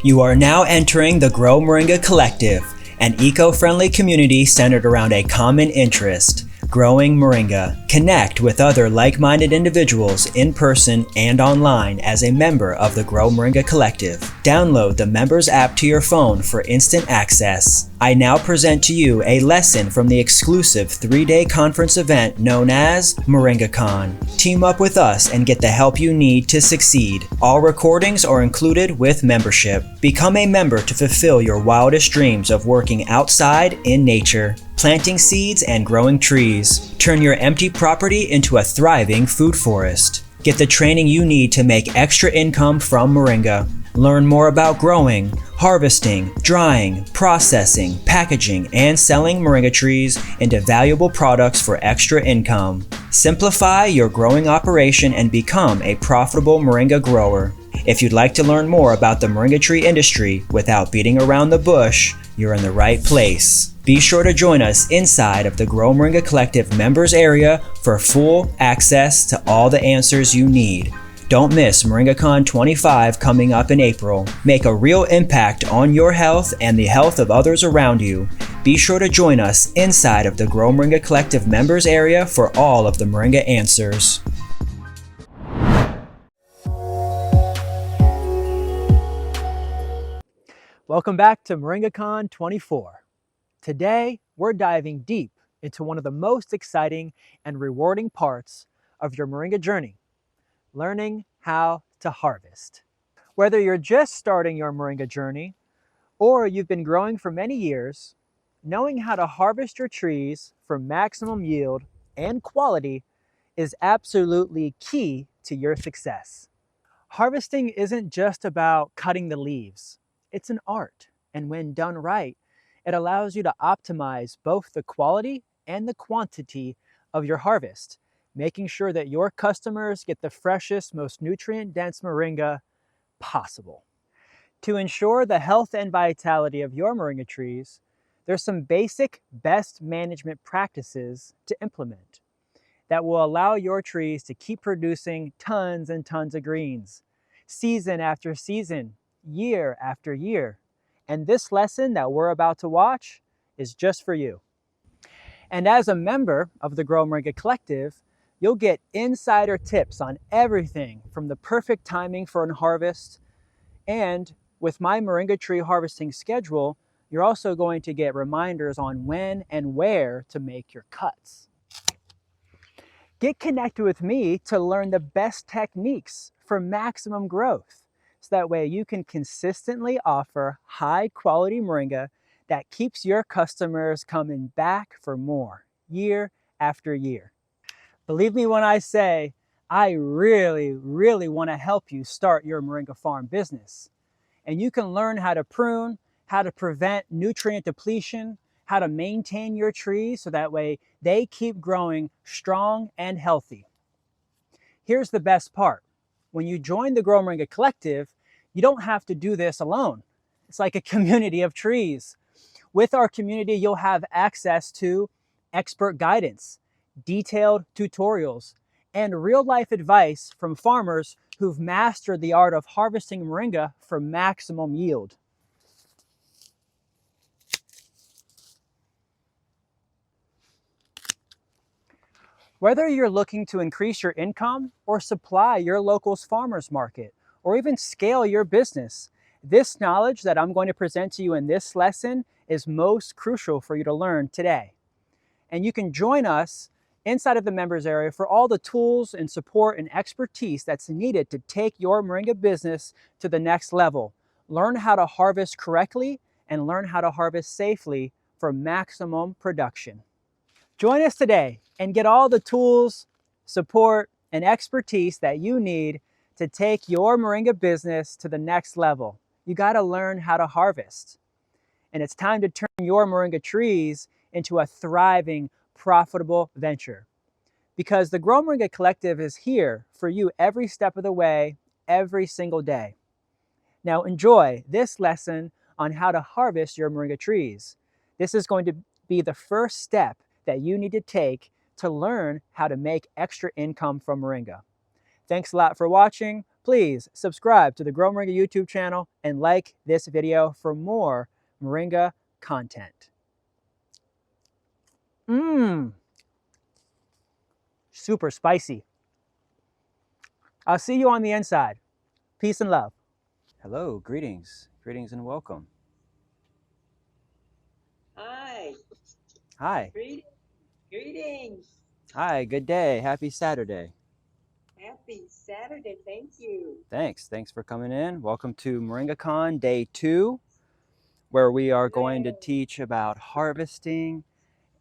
You are now entering the Grow Moringa Collective, an eco-friendly community centered around a common interest, growing moringa. Connect with other like-minded individuals in person and online as a member of the Grow Moringa Collective. Download the Members app to your phone for instant access. I now present to you a lesson from the exclusive 3-day conference event known as MORINGACON. Team up with us and get the help you need to succeed. All recordings are included with membership. Become a member to fulfill your wildest dreams of working outside in nature, planting seeds and growing trees. Turn your empty property into a thriving food forest. Get the training you need to make extra income from moringa. Learn more about growing, harvesting, drying, processing, packaging, and selling moringa trees into valuable products for extra income. Simplify your growing operation and become a profitable moringa grower. If you'd like to learn more about the moringa tree industry without beating around the bush, you're in the right place. Be sure to join us inside of the Grow Moringa Collective members area for full access to all the answers you need. Don't miss MORINGACON24 coming up in April. Make a real impact on your health and the health of others around you. Be sure to join us inside of the Grow Moringa Collective members area for all of the moringa answers. Welcome back to MORINGACON24. Today, we're diving deep into one of the most exciting and rewarding parts of your moringa journey, learning how to harvest. Whether you're just starting your moringa journey or you've been growing for many years, knowing how to harvest your trees for maximum yield and quality is absolutely key to your success. Harvesting isn't just about cutting the leaves. It's an art, and when done right, it allows you to optimize both the quality and the quantity of your harvest, making sure that your customers get the freshest, most nutrient-dense moringa possible. To ensure the health and vitality of your moringa trees, there's some basic best management practices to implement that will allow your trees to keep producing tons and tons of greens, season after season, year after year. And this lesson that we're about to watch is just for you. And as a member of the Grow Moringa Collective, you'll get insider tips on everything from the perfect timing for a harvest. And with my moringa tree harvesting schedule, you're also going to get reminders on when and where to make your cuts. Get connected with me to learn the best techniques for maximum growth, so that way you can consistently offer high quality moringa that keeps your customers coming back for more, year after year. Believe me when I say, I really want to help you start your moringa farm business. And you can learn how to prune, how to prevent nutrient depletion, how to maintain your trees so that way they keep growing strong and healthy. Here's the best part. When you join the Grow Moringa Collective, you don't have to do this alone. It's like a community of trees. With our community, you'll have access to expert guidance, detailed tutorials, and real-life advice from farmers who've mastered the art of harvesting moringa for maximum yield. Whether you're looking to increase your income or supply your local's farmers market, or even scale your business, this knowledge that I'm going to present to you in this lesson is most crucial for you to learn today. And you can join us inside of the members area for all the tools and support and expertise that's needed to take your moringa business to the next level. Learn how to harvest correctly and learn how to harvest safely for maximum production. Join us today and get all the tools, support, and expertise that you need to take your moringa business to the next level. You got to learn how to harvest. And it's time to turn your moringa trees into a thriving, profitable venture. Because the Grow Moringa Collective is here for you every step of the way, every single day. Now enjoy this lesson on how to harvest your moringa trees. This is going to be the first step that you need to take to learn how to make extra income from moringa. Thanks a lot for watching. Please subscribe to the Grow Moringa YouTube channel and like this video for more moringa content. Super spicy. I'll see you on the inside. Peace and love. Hello, greetings and welcome. Hi. Hi. Greetings. Hi, good day. Happy Saturday. Happy Saturday. Thank you. Thanks for coming in. Welcome to MORINGACON Day 2, where we are going to teach about harvesting.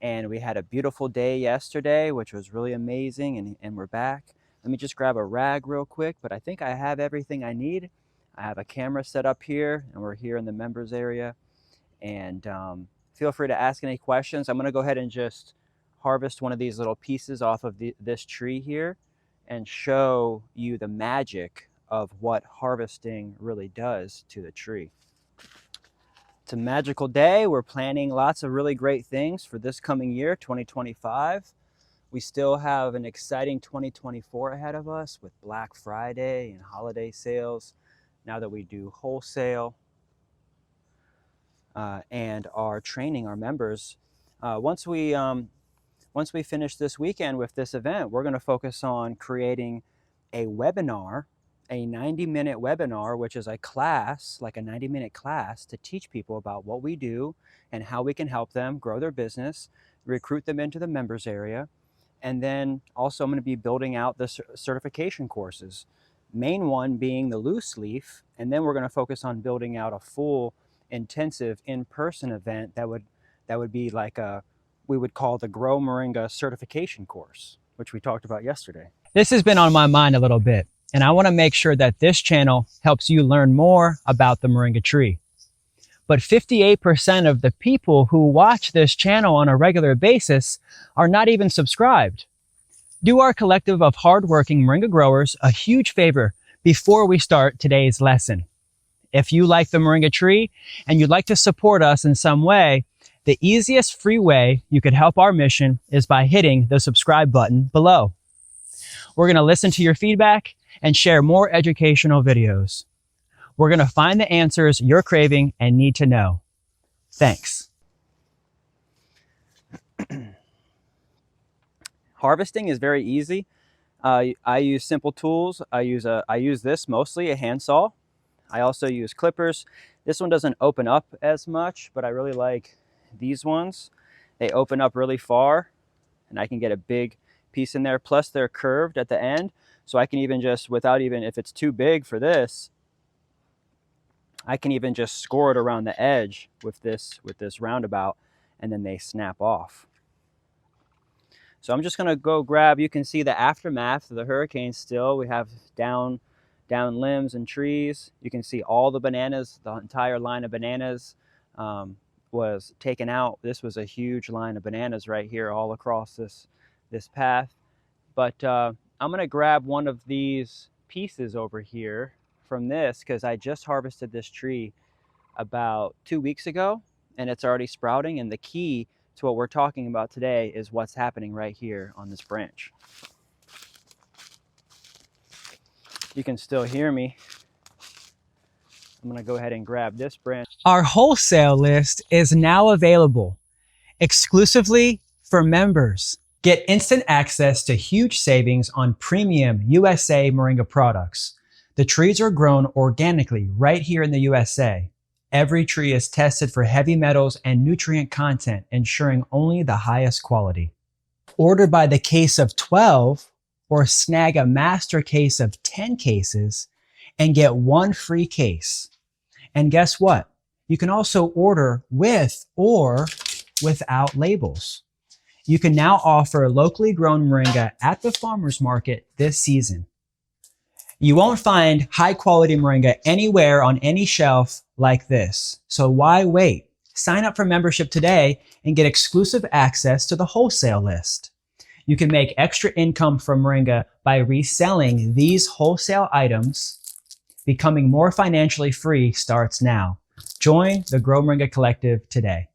And we had a beautiful day yesterday, which was really amazing, and we're back. Let me just grab a rag real quick, but I think I have everything I need. I have a camera set up here, and we're here in the members area. And feel free to ask any questions. I'm gonna go ahead and just harvest one of these little pieces off of this tree here and show you the magic of what harvesting really does to the tree. It's a magical day. We're planning lots of really great things for this coming year, 2025. We still have an exciting 2024 ahead of us with Black Friday and holiday sales, now that we do wholesale, and are training our members. Once we finish this weekend with this event, we're going to focus on creating a webinar, a 90-minute webinar, which is a class, like a 90-minute class, to teach people about what we do and how we can help them grow their business, recruit them into the members area. And then also I'm going to be building out the certification courses, main one being the loose leaf. And then we're going to focus on building out a full intensive in-person event that would be like we would call the Grow Moringa certification course, which we talked about yesterday. This has been on my mind a little bit, and I want to make sure that this channel helps you learn more about the moringa tree. But 58% of the people who watch this channel on a regular basis are not even subscribed. Do our collective of hardworking moringa growers a huge favor before we start today's lesson. If you like the moringa tree and you'd like to support us in some way, the easiest free way you could help our mission is by hitting the subscribe button below. We're going to listen to your feedback and share more educational videos. We're going to find the answers you're craving and need to know. Thanks. Harvesting is very easy. I use simple tools. I use this mostly, a handsaw. I also use clippers. This one doesn't open up as much, but I really like these ones. They open up really far, and I can get a big piece in there. Plus they're curved at the end, so I can even just, without even, if it's too big for this, I can even just score it around the edge with this roundabout, and then they snap off. So I'm just gonna go grab, you can see the aftermath of the hurricane still. We have down limbs and trees. You can see all the bananas, the entire line of bananas was taken out. This was a huge line of bananas right here all across this path. But I'm gonna grab one of these pieces over here from this, because I just harvested this tree about 2 weeks ago and it's already sprouting, and the key to what we're talking about today is what's happening right here on this branch. You can still hear me. I'm gonna go ahead and grab this branch. Our wholesale list is now available exclusively for members. Get instant access to huge savings on premium USA Moringa products. The trees are grown organically right here in the USA. Every tree is tested for heavy metals and nutrient content, ensuring only the highest quality. Order by the case of 12 or snag a master case of 10 cases and get one free case. And guess what? You can also order with or without labels. You can now offer locally grown moringa at the farmer's market this season. You won't find high quality moringa anywhere on any shelf like this. So why wait? Sign up for membership today and get exclusive access to the wholesale list. You can make extra income from moringa by reselling these wholesale items. Becoming more financially free starts now. Join the Grow Moringa Collective today.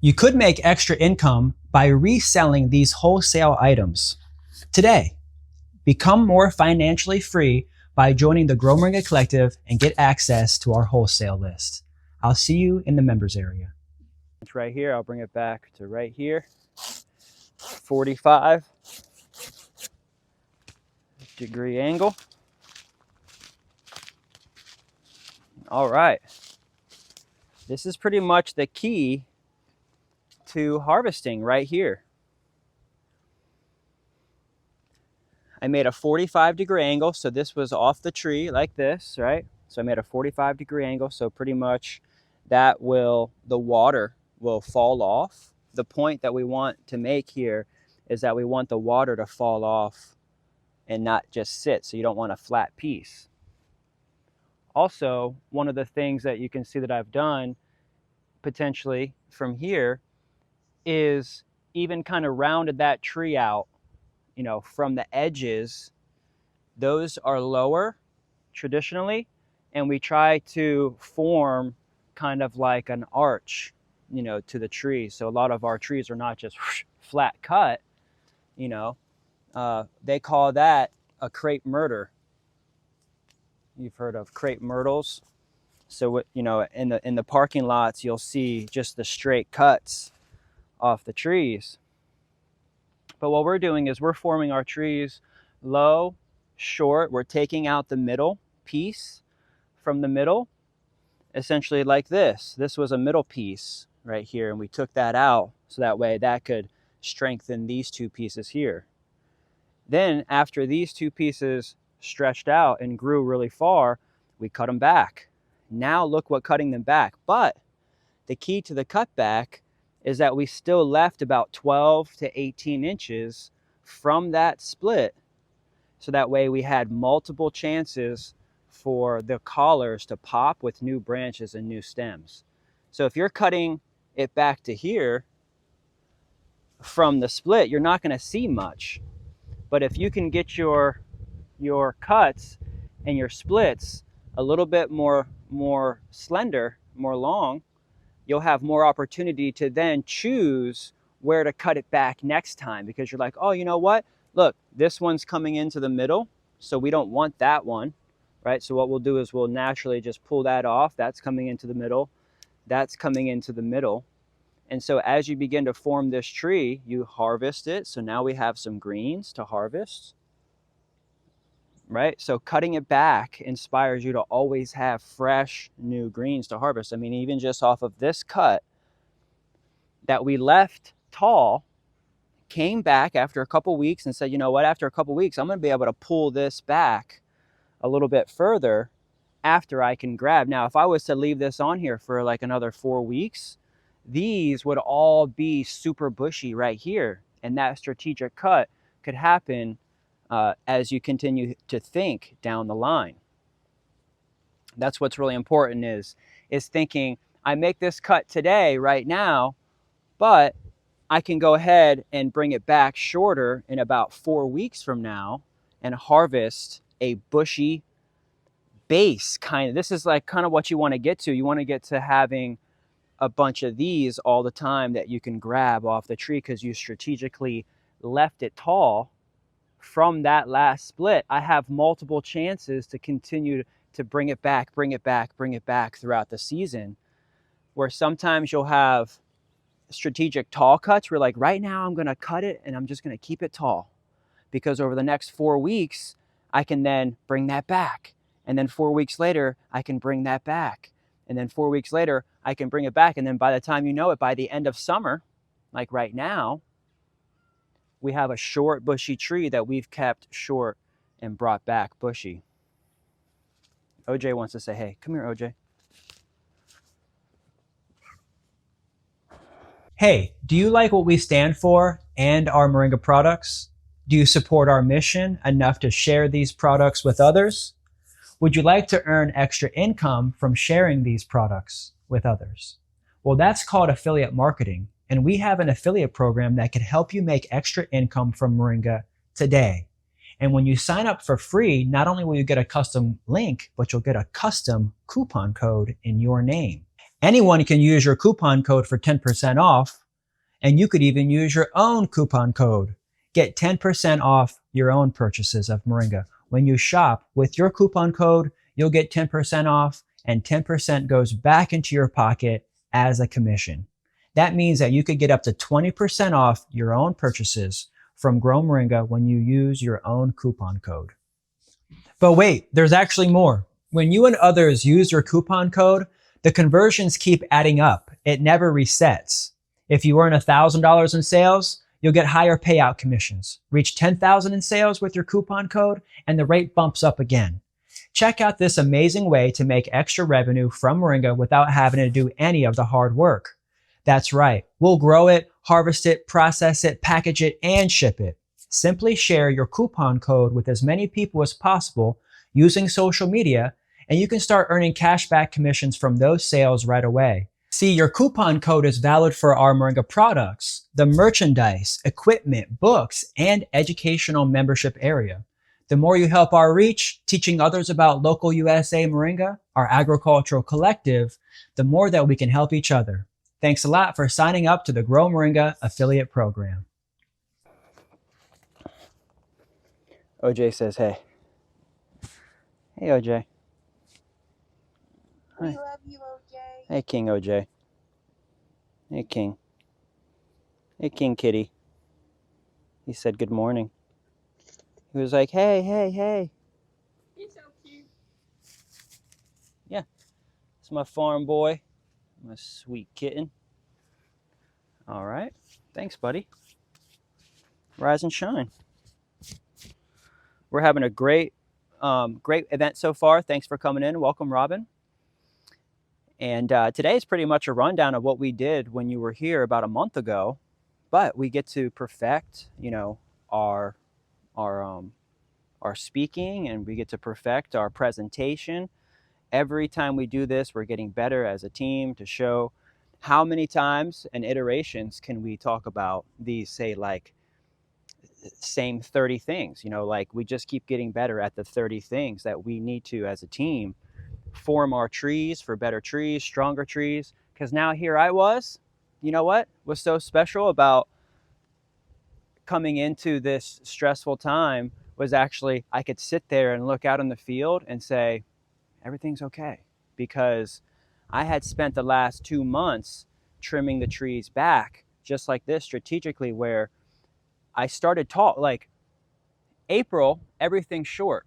You could make extra income by reselling these wholesale items today. Become more financially free by joining the Grow Moringa Collective and get access to our wholesale list. I'll see you in the members area. It's right here. I'll bring it back to right here. 45-degree angle. All right. This is pretty much the key to harvesting right here. I made a 45-degree angle, so this was off the tree like this, right? So I made a 45-degree angle, so pretty much the water will fall off. The point that we want to make here is that we want the water to fall off and not just sit, so you don't want a flat piece. Also, one of the things that you can see that I've done potentially from here is even kind of rounded that tree out, you know, from the edges. Those are lower traditionally, and we try to form kind of like an arch, you know, to the tree. So a lot of our trees are not just flat cut, you know. They call that a crepe myrtle. You've heard of crepe myrtles. So, you know, in the parking lots, you'll see just the straight cuts off the trees. But what we're doing is we're forming our trees low, short. We're taking out the middle piece from the middle, essentially like this. This was a middle piece right here, and we took that out so that way that could strengthen these two pieces here. Then after these two pieces stretched out and grew really far, we cut them back. Now look what cutting them back. But the key to the cutback is that we still left about 12 to 18 inches from that split. So that way we had multiple chances for the collars to pop with new branches and new stems. So if you're cutting it back to here from the split, you're not going to see much. But if you can get your cuts and your splits a little bit more slender, more long, you'll have more opportunity to then choose where to cut it back next time, because you're like, oh, you know what? Look, this one's coming into the middle, so we don't want that one, right? So what we'll do is we'll naturally just pull that off. That's coming into the middle. That's coming into the middle. And so as you begin to form this tree, you harvest it. So now we have some greens to harvest, right? So cutting it back inspires you to always have fresh new greens to harvest. I mean, even just off of this cut that we left tall, came back after a couple weeks and said, you know what, after a couple weeks, I'm going to be able to pull this back a little bit further after I can grab. Now, if I was to leave this on here for like another 4 weeks, these would all be super bushy right here. And that strategic cut could happen as you continue to think down the line. That's what's really important is thinking, I make this cut today, right now, but I can go ahead and bring it back shorter in about 4 weeks from now and harvest a bushy base kind of. This is like kind of what you want to get to. You want to get to having a bunch of these all the time that you can grab off the tree because you strategically left it tall. From that last split, I have multiple chances to continue to bring it back throughout the season, where sometimes you'll have strategic tall cuts where like right now I'm going to cut it and I'm just going to keep it tall because over the next 4 weeks I can then bring that back, and then 4 weeks later I can bring that back, and then 4 weeks later I can bring it back, and then by the time you know it, by the end of summer, like right now, we have a short bushy tree that we've kept short and brought back bushy. OJ wants to say, hey, come here, OJ. Hey, do you like what we stand for and our Moringa products? Do you support our mission enough to share these products with others? Would you like to earn extra income from sharing these products with others? Well, that's called affiliate marketing, and we have an affiliate program that can help you make extra income from Moringa today. And when you sign up for free, not only will you get a custom link, but you'll get a custom coupon code in your name. Anyone can use your coupon code for 10% off, and you could even use your own coupon code Get 10% off your own purchases of Moringa. When you shop with your coupon code, you'll get 10% off, and 10% goes back into your pocket as a commission. That means that you could get up to 20% off your own purchases from Grow Moringa when you use your own coupon code. But wait, there's actually more. When you and others use your coupon code, the conversions keep adding up. It never resets. If you earn $1,000 in sales, you'll get higher payout commissions. Reach $10,000 in sales with your coupon code, and the rate bumps up again. Check out this amazing way to make extra revenue from Moringa without having to do any of the hard work. That's right. We'll grow it, harvest it, process it, package it, and ship it. Simply share your coupon code with as many people as possible using social media, and you can start earning cashback commissions from those sales right away. See, your coupon code is valid for our Moringa products, the merchandise, equipment, books, and educational membership area. The more you help our reach, teaching others about local USA Moringa, our agricultural collective, the more that we can help each other. Thanks a lot for signing up to the Grow Moringa affiliate program. OJ says, hey. Hey, OJ. We love you, OJ. Hey, King OJ. Hey, King. Hey, King Kitty. He said good morning. He was like, hey, hey, hey. He's so cute. Yeah, it's my farm boy. My sweet kitten. All right. Thanks, buddy. Rise and shine. We're having a great event so far. Thanks for coming in. Welcome, Robin. And today is pretty much a rundown of what we did when you were here about a month ago. But we get to perfect, our speaking, and we get to perfect our presentation. Every time we do this, we're getting better as a team to show how many times and iterations can we talk about these, say, like same 30 things, like we just keep getting better at the 30 things that we need to, as a team, form our trees for better trees, stronger trees. Because now here I was, what was so special about coming into this stressful time was actually I could sit there and look out in the field and say, everything's okay, because I had spent the last 2 months trimming the trees back just like this strategically, where I started like April, everything's short.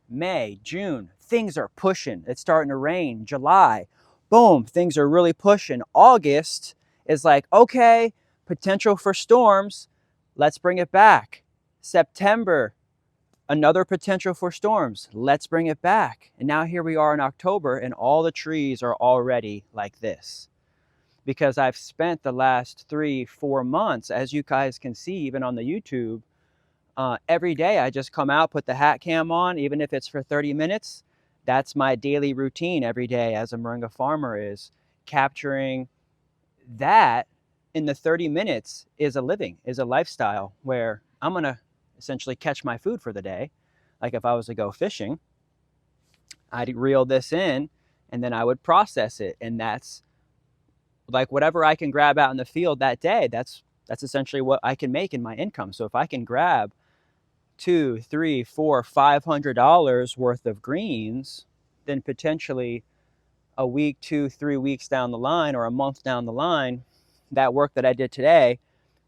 May, June, things are pushing. It's starting to rain. July, boom, things are really pushing. August is like, okay, potential for storms. Let's bring it back. September, another potential for storms. Let's bring it back. And now here we are in October, and all the trees are already like this. Because I've spent the last 3-4 months, as you guys can see, even on the YouTube, every day I just come out, put the hat cam on, even if it's for 30 minutes. That's my daily routine every day as a Moringa farmer, is capturing that in the 30 minutes is a living, is a lifestyle where I'm going to essentially catch my food for the day. Like if I was to go fishing, I'd reel this in and then I would process it. And that's like whatever I can grab out in the field that day, that's essentially what I can make in my income. So if I can grab $200, $300, $400, $500 worth of greens, then potentially a week, 2-3 weeks down the line, or a month down the line, that work that I did today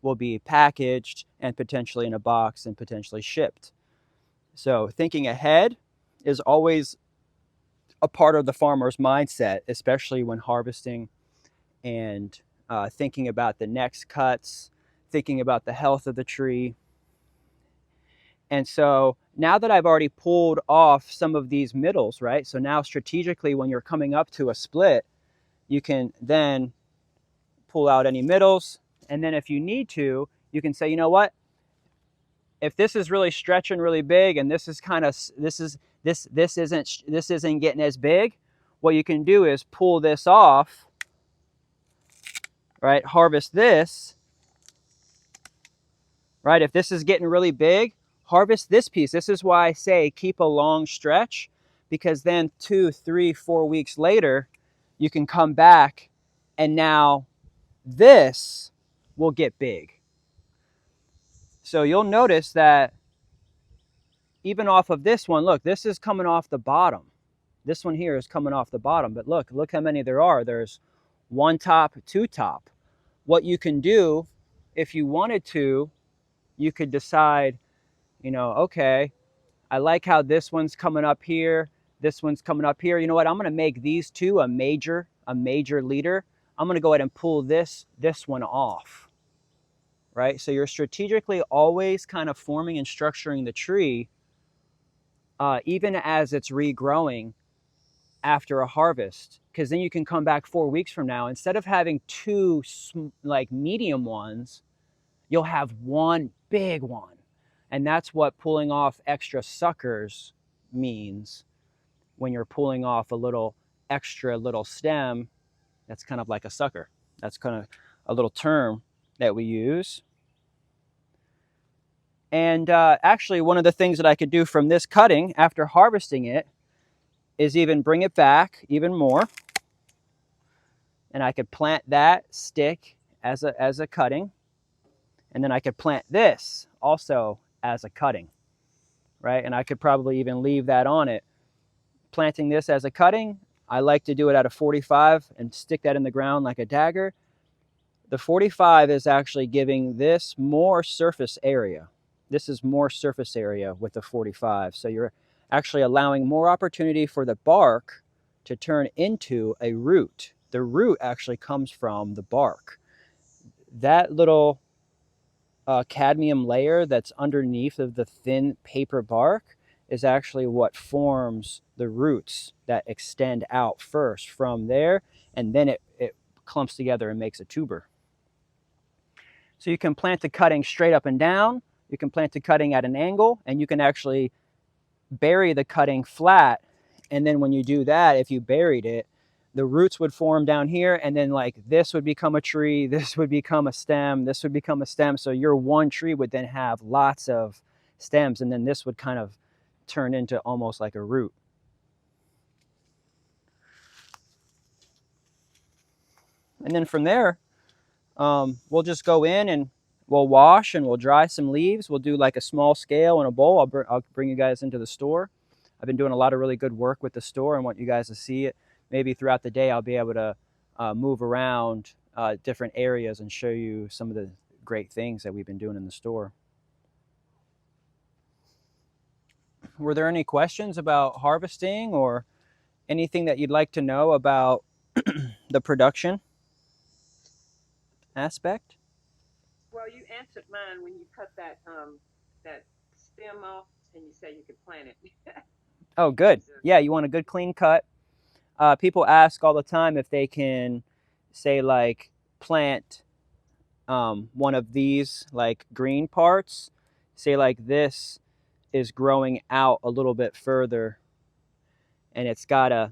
will be packaged and potentially in a box and potentially shipped. So thinking ahead is always a part of the farmer's mindset, especially when harvesting and thinking about the next cuts, thinking about the health of the tree. And so now that I've already pulled off some of these middles, right? So now strategically, when you're coming up to a split, you can then pull out any middles. And then if you need to, you can say, you know what? If this is really stretching really big and this is kind of, this isn't getting as big, what you can do is pull this off, right? Harvest this, right? If this is getting really big, harvest this piece. This is why I say keep a long stretch, because then 2, 3, 4 weeks later, you can come back and now this will get big. So you'll notice that even off of this one, look, this is coming off the bottom. This one here is coming off the bottom, but look how many there are. There's one top, two top. What you can do, if you wanted to, you could decide, you know, okay, I like how this one's coming up here, this one's coming up here. You know what, I'm gonna make these two a major leader. I'm gonna go ahead and pull this one off, right? So you're strategically always kind of forming and structuring the tree, even as it's regrowing after a harvest, because then you can come back 4 weeks from now, instead of having two like medium ones, you'll have one big one. And that's what pulling off extra suckers means. When you're pulling off a little extra little stem, that's kind of like a sucker. That's kind of a little term that we use. And actually, one of the things that I could do from this cutting after harvesting it is even bring it back even more. And I could plant that stick as a cutting. And then I could plant this also as a cutting, right? And I could probably even leave that on it. Planting this as a cutting, I like to do it at a 45 and stick that in the ground like a dagger. The 45 is actually giving this more surface area. This is more surface area with the 45. So you're actually allowing more opportunity for the bark to turn into a root. The root actually comes from the bark. That little cadmium layer that's underneath of the thin paper bark is actually what forms the roots that extend out first from there, and then it clumps together and makes a tuber. So you can plant the cutting straight up and down, you can plant the cutting at an angle, and you can actually bury the cutting flat. And then when you do that, if you buried it, the roots would form down here, and then like this would become a tree, this would become a stem, this would become a stem. So your one tree would then have lots of stems, and then this would kind of turn into almost like a root. And then from there, we'll just go in and we'll wash and we'll dry some leaves. We'll do like a small scale in a bowl. I'll bring you guys into the store. I've been doing a lot of really good work with the store and want you guys to see it. Maybe throughout the day, I'll be able to move around different areas and show you some of the great things that we've been doing in the store. Were there any questions about harvesting or anything that you'd like to know about the production aspect? Well, you answered mine when you cut that stem off and you said you could plant it. Oh, good. Yeah, you want a good clean cut. People ask all the time if they can, say, like plant one of these like green parts. Say like this is growing out a little bit further, and it's got a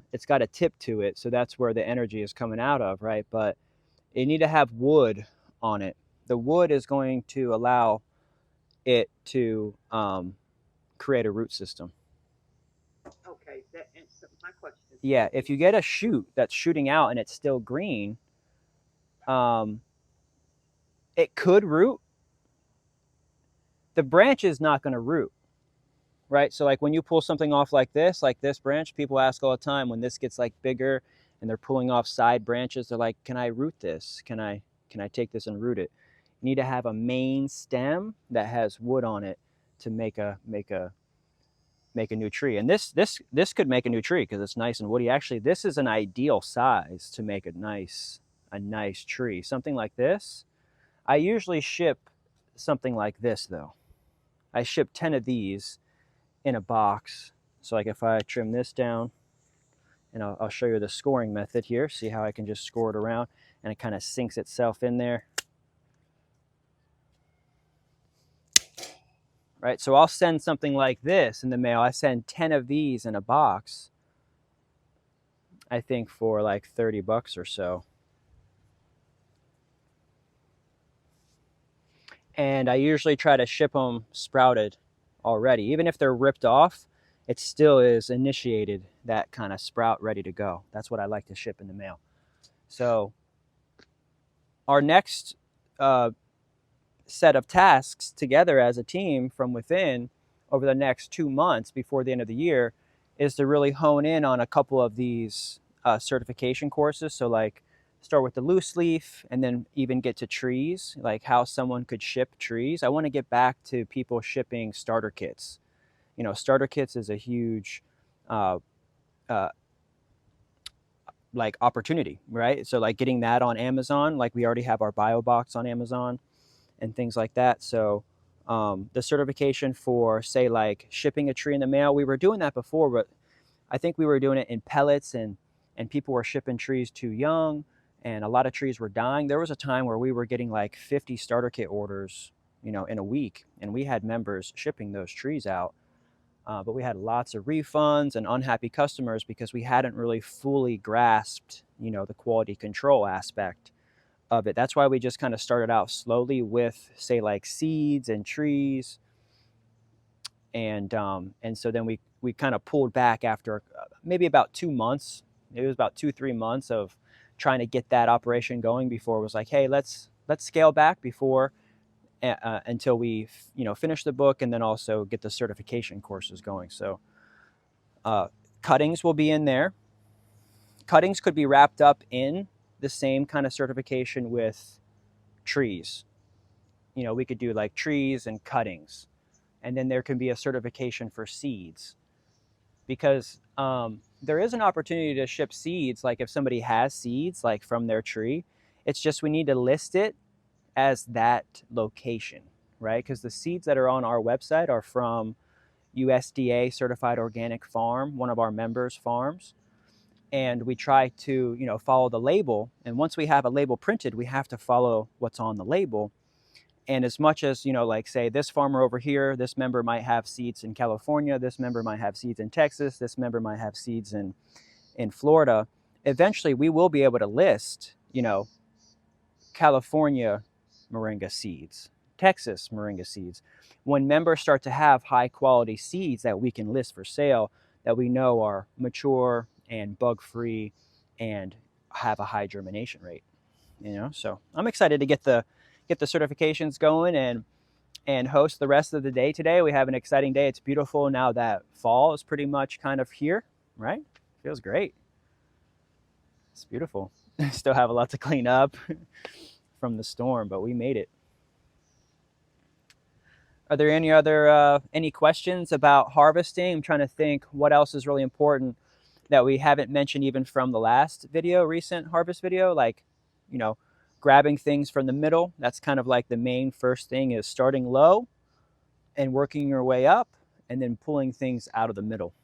tip to it, so that's where the energy is coming out of, right? But you need to have wood on it. The wood is going to allow it to create a root system. Okay, that answered my question. Yeah, if you get a shoot that's shooting out and it's still green, it could root. The branch is not going to root, right? So like when you pull something off like this branch, people ask all the time when this gets like bigger and they're pulling off side branches, they're like, can I root this? Can I take this and root it? You need to have a main stem that has wood on it to make a new tree. And this could make a new tree because it's nice and woody. Actually, this is an ideal size to make a nice tree. Something like this. I usually ship something like this though. I ship 10 of these in a box. So like if I trim this down, and I'll show you the scoring method here. See how I can just score it around and it kind of sinks itself in there. Right, so I'll send something like this in the mail. I send 10 of these in a box, I think for like 30 bucks or so. And I usually try to ship them sprouted already. Even if they're ripped off, it still is initiated, that kind of sprout ready to go. That's what I like to ship in the mail. So our next set of tasks together as a team from within over the next 2 months before the end of the year is to really hone in on a couple of these certification courses. So like start with the loose leaf and then even get to trees, like how someone could ship trees. I want to get back to people shipping starter kits. You know, starter kits is a huge uh, uh, like opportunity, right? So like getting that on Amazon, like we already have our bio box on Amazon and things like that. So the certification for say like shipping a tree in the mail, we were doing that before, but I think we were doing it in pellets and people were shipping trees too young and a lot of trees were dying. There was a time where we were getting like 50 starter kit orders, you know, in a week, and we had members shipping those trees out. But we had lots of refunds and unhappy customers because we hadn't really fully grasped, you know, the quality control aspect of it. That's why we just kind of started out slowly with, say, like seeds and trees, and so then we kind of pulled back after maybe about 2 months. It was about 2-3 months of trying to get that operation going before it was like, hey, let's scale back before until we finish the book and then also get the certification courses going. So cuttings will be in there. Cuttings could be wrapped up in the same kind of certification with trees. You know, we could do like trees and cuttings, and then there can be a certification for seeds, because there is an opportunity to ship seeds. Like if somebody has seeds like from their tree, it's just we need to list it as that location, right? Because the seeds that are on our website are from USDA certified organic farm, one of our members' farms. And we try to, you know, follow the label. And once we have a label printed, we have to follow what's on the label. And as much as, you know, like say this farmer over here, this member might have seeds in California, this member might have seeds in Texas, this member might have seeds in Florida, eventually we will be able to list, you know, California moringa seeds, Texas moringa seeds. When members start to have high quality seeds that we can list for sale, that we know are mature and bug free and have a high germination rate, you know. So I'm excited to get the certifications going and host the rest of the day today. We have an exciting day. It's beautiful now that fall is pretty much kind of here, right? Feels great. It's beautiful. Still have a lot to clean up from the storm, but we made it. Are there any questions about harvesting? I'm trying to think what else is really important that we haven't mentioned even from the last video, recent harvest video, like, you know, grabbing things from the middle. That's kind of like the main first thing, is starting low and working your way up and then pulling things out of the middle.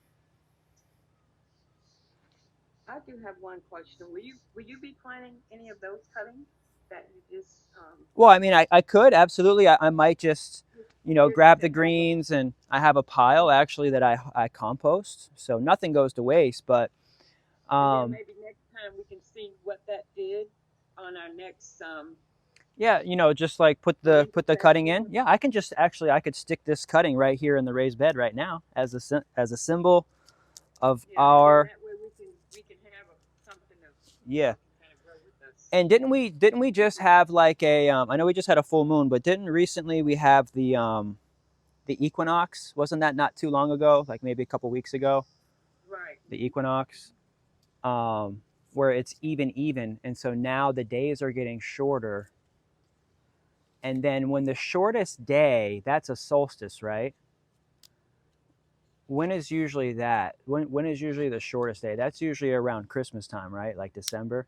I do have one question. Will you be planting any of those cuttings that you just Well, I mean, I could absolutely. I might just, you know, you're grab just the at home? greens, and I have a pile actually that I compost, so nothing goes to waste. But And then maybe next time we can see what that did on our next yeah, you know, just like put the cutting in. platform. Yeah, I can just actually I could stick this cutting right here in the raised bed right now as a symbol of Yeah, and then our, that way we can have something to, you yeah. know, to kind of grow with us. And didn't we just have like a I know we just had a full moon, but didn't recently we have the equinox? Wasn't that not too long ago? Like maybe a couple weeks ago, Right. the equinox, where it's even, and so now the days are getting shorter. And then when the shortest day, that's a solstice, right? When is usually that? When is usually the shortest day? That's usually around Christmas time, right? Like December.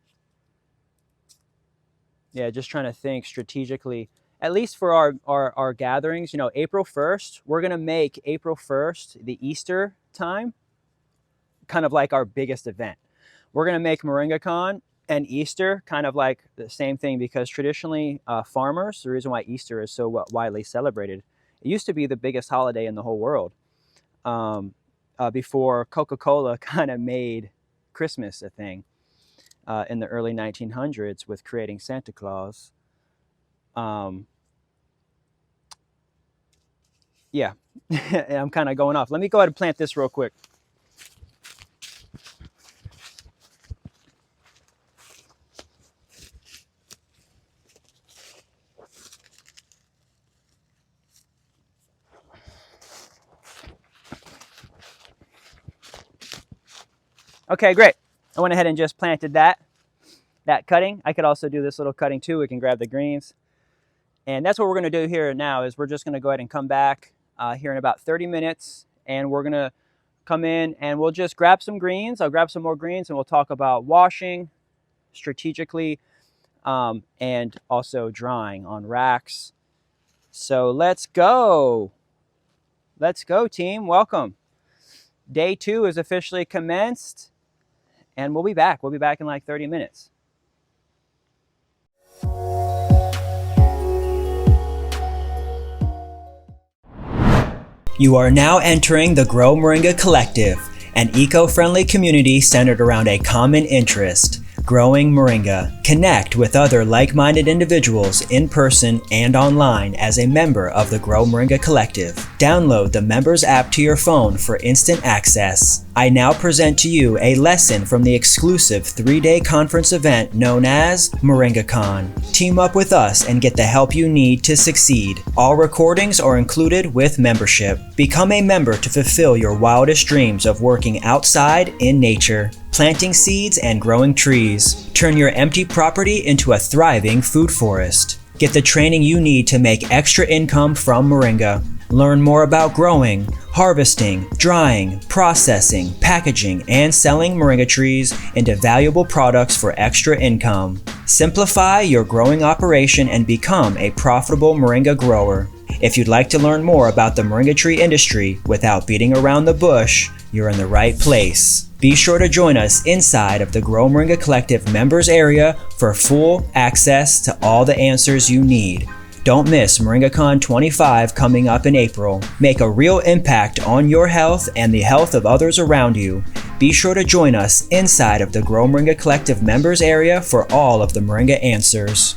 Yeah, just trying to think strategically, at least for our gatherings, you know, April 1st, we're going to make April 1st, the Easter time, kind of like our biggest event. We're going to make MORINGACON and Easter kind of like the same thing, because traditionally farmers, the reason why Easter is so widely celebrated, it used to be the biggest holiday in the whole world before Coca-Cola kind of made Christmas a thing in the early 1900s with creating Santa Claus. Yeah, I'm kind of going off. Let me go ahead and plant this real quick. Okay, great. I went ahead and just planted that cutting. I could also do this little cutting too. We can grab the greens. And that's what we're going to do here now is we're just going to go ahead and come back here in about 30 minutes. And we're going to come in and we'll just grab some greens. I'll grab some more greens and we'll talk about washing strategically and also drying on racks. So let's go. Let's go, team. Welcome. Day 2 is officially commenced and we'll be back. We'll be back in like 30 minutes. You are now entering the Grow Moringa Collective, an eco-friendly community centered around a common interest, growing moringa. Connect with other like-minded individuals in person and online as a member of the Grow Moringa Collective. Download the Members app to your phone for instant access. I now present to you a lesson from the exclusive 3-day conference event known as MORINGACON. Team up with us and get the help you need to succeed. All recordings are included with membership. Become a member to fulfill your wildest dreams of working outside in nature, planting seeds and growing trees. Turn your empty property into a thriving food forest. Get the training you need to make extra income from moringa. Learn more about growing, harvesting, drying, processing, packaging, and selling moringa trees into valuable products for extra income. Simplify your growing operation and become a profitable moringa grower. If you'd like to learn more about the moringa tree industry without beating around the bush, you're in the right place. Be sure to join us inside of the Grow Moringa Collective members area for full access to all the answers you need. Don't miss MORINGACON25 coming up in April. Make a real impact on your health and the health of others around you. Be sure to join us inside of the Grow Moringa Collective members area for all of the moringa answers.